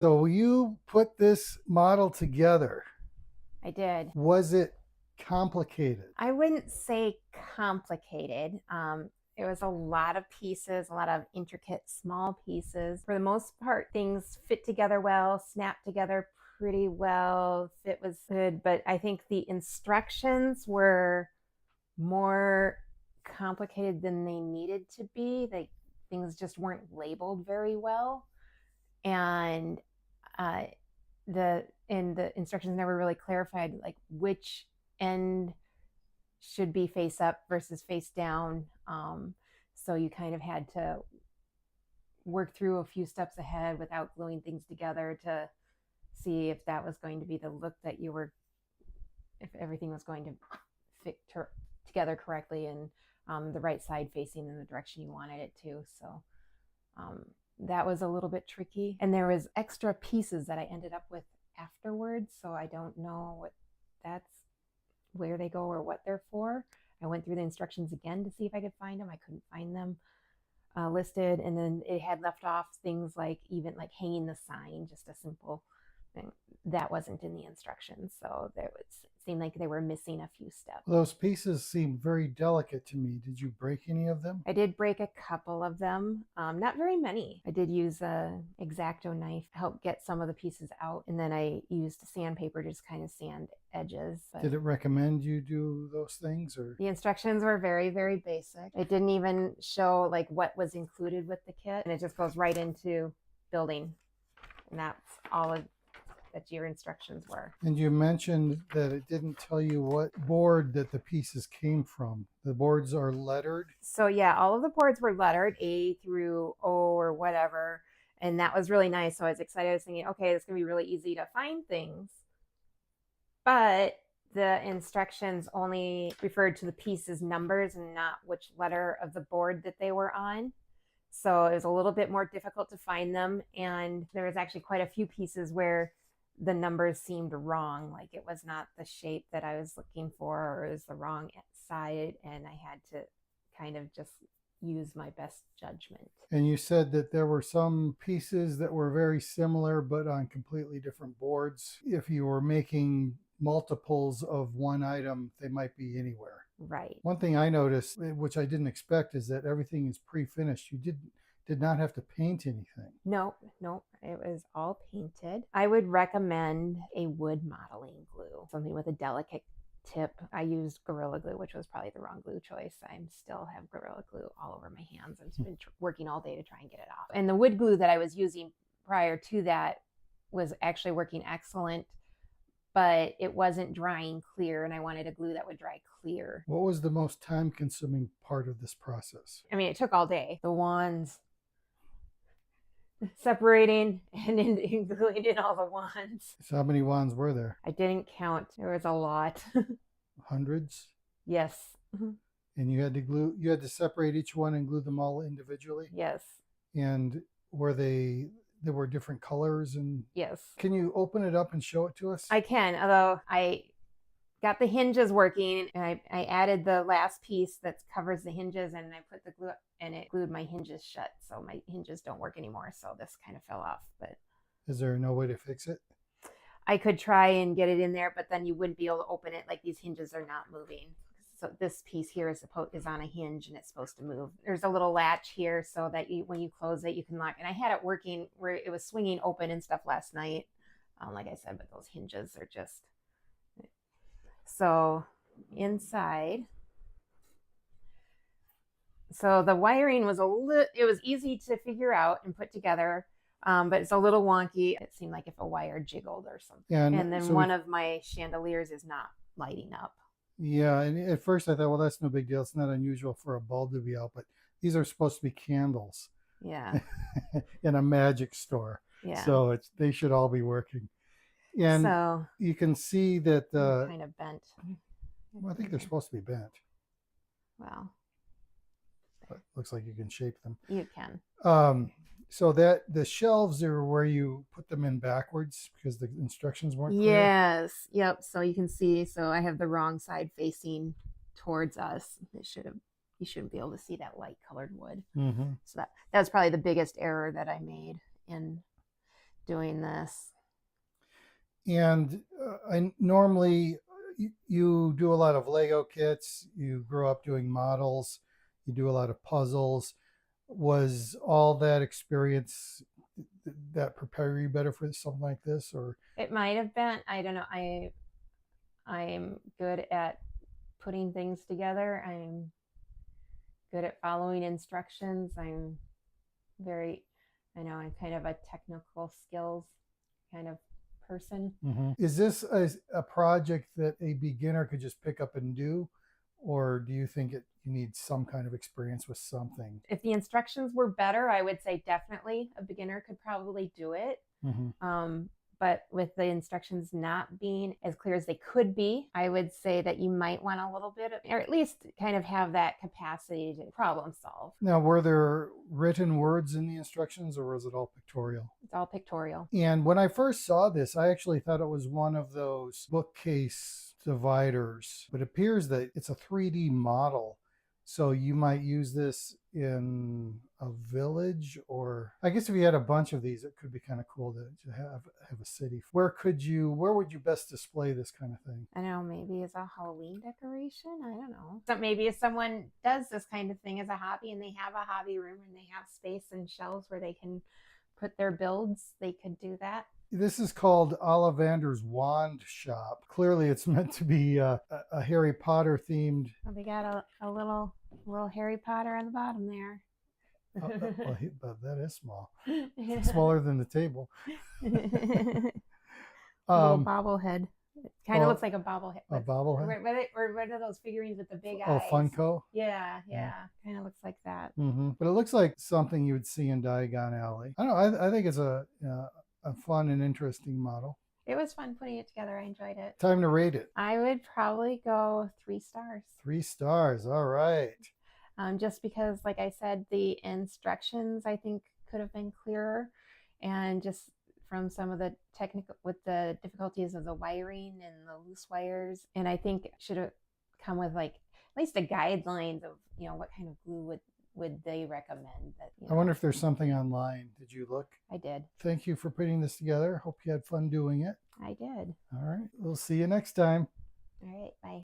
So you put this model together. I did. Was it complicated? I wouldn't say complicated. It was a lot of pieces, a lot of intricate small pieces. For the most part, things fit together well, snapped together pretty well, fit was good, but I think the instructions were more complicated than they needed to be. Things just weren't labeled very well. And uh, the instructions never really clarified like which end should be face up versus face down. So you kind of had to work through a few steps ahead without gluing things together to see if that was going to be the look that you were, if everything was going to fit together correctly and the right side facing in the direction you wanted it to. So um, that was a little bit tricky. And there was extra pieces that I ended up with afterwards. So I don't know what that's where they go or what they're for. I went through the instructions again to see if I could find them. I couldn't find them listed. And then it had left off things like even like hanging the sign, just a simple thing that wasn't in the instructions. So there was, it seemed like they were missing a few steps. Those pieces seem very delicate to me. Did you break any of them? I did break a couple of them, not very many. I did use a X-Acto knife to help get some of the pieces out, and then I used sandpaper to just kind of sand edges. But Did it recommend you do those things, or? the instructions were very, very basic. It didn't even show like what was included with the kit, and it just goes right into building, and that's all of that your instructions were. And you mentioned that it didn't tell you what board that the pieces came from. The boards are lettered. So yeah, all of the boards were lettered A through O or whatever, and that was really nice. So I was excited. I was thinking, okay, it's gonna be really easy to find things. But the instructions only referred to the pieces numbers and not which letter of the board that they were on. So it was a little bit more difficult to find them. And there was actually quite a few pieces where the numbers seemed wrong, like it was not the shape that I was looking for, or it was the wrong side, and I had to kind of just use my best judgment. And you said that there were some pieces that were very similar but on completely different boards. If you were making multiples of one item, they might be anywhere. Right. One thing I noticed, which I didn't expect, is that everything is pre-finished. You did not have to paint anything. Nope, nope. It was all painted. I would recommend a wood modeling glue, something with a delicate tip. I used Gorilla Glue, which was probably the wrong glue choice. I still have Gorilla Glue all over my hands. I've been working all day to try and get it off. And the wood glue that I was using prior to that was actually working excellent, but it wasn't drying clear, and I wanted a glue that would dry clear. What was the most time consuming part of this process? I mean, it took all day. The wands, separating and gluing in all the wands. So how many wands were there? I didn't count. There was a lot. Hundreds? Yes. And you had to separate each one and glue them all individually? Yes. And there were different colors, and Yes. can you open it up and show it to us? I can, although I got the hinges working, and I added the last piece that covers the hinges, and I put the glue and it glued my hinges shut, so my hinges don't work anymore. So this kind of fell off. But is there no way to fix it? I could try and get it in there, but then you wouldn't be able to open it. Like these hinges are not moving. So this piece here is on a hinge, and it's supposed to move. There's a little latch here so that when you close it, you can lock. And I had it working where it was swinging open and stuff last night. Like I said, but those hinges are just so inside. So the wiring was it was easy to figure out and put together, but it's a little wonky. It seemed like if a wire jiggled or something. Yeah, and then so one of my chandeliers is not lighting up. Yeah, and at first I thought, well, that's no big deal. It's not unusual for a bulb to be out, but these are supposed to be candles. Yeah. In a magic store. Yeah. So they should all be working. And so you can see that kind of bent. Well, I think they're supposed to be bent. Well, but looks like you can shape them. You can. So that the shelves are where you put them in backwards because the instructions weren't clear. Yes. Yep. So you can see. So I have the wrong side facing towards us. You shouldn't be able to see that light colored wood. Mm-hmm. So that was probably the biggest error that I made in doing this. And I normally you do a lot of Lego kits. You grow up doing models. You do a lot of puzzles. Was all that experience that prepare you better for something like this, or It might have been. I don't know. I'm good at putting things together. I'm good at following instructions. I'm very, I know I'm kind of a technical skills kind of person. is this a project that a beginner could just pick up and do, or do you think you need some kind of experience with something? If the instructions were better, I would say definitely a beginner could probably do it. But with the instructions not being as clear as they could be, I would say that you might want a little bit of, or at least kind of have that capacity to problem solve. Now, were there written words in the instructions, or was it all pictorial? It's all pictorial. And when I first saw this, I actually thought it was one of those bookcase dividers, but it appears that it's a 3D model. So you might use this in a village, or I guess if you had a bunch of these, it could be kind of cool to have a city. Where would you best display this kind of thing? I don't know, maybe as a Halloween decoration. I don't know. So maybe if someone does this kind of thing as a hobby and they have a hobby room and they have space and shelves where they can put their builds, they could do that. This is called Ollivanders Wand Shop. Clearly, it's meant to be a Harry Potter themed. Well, they got a little Harry Potter on the bottom there. But that is small. Smaller than the table. Little bobblehead. It kind of looks like a bobblehead. A bobblehead? Or one of those figurines with the big eyes. Oh, Funko? Yeah. Kind of looks like that. But it looks like something you would see in Diagon Alley. I don't know. I think it's a fun and interesting model. It was fun putting it together. I enjoyed it. Time to rate it. I would probably go 3 stars. 3 stars. All right. Just because, like I said, the instructions I think could have been clearer, and just from some of the technical with the difficulties of the wiring and the loose wires, and I think it should have come with like at least a guidelines of what kind of glue would they recommend that. I wonder if there's something online. Did you look? I did. Thank you for putting this together. Hope you had fun doing it. I did. All right. We'll see you next time. All right. Bye.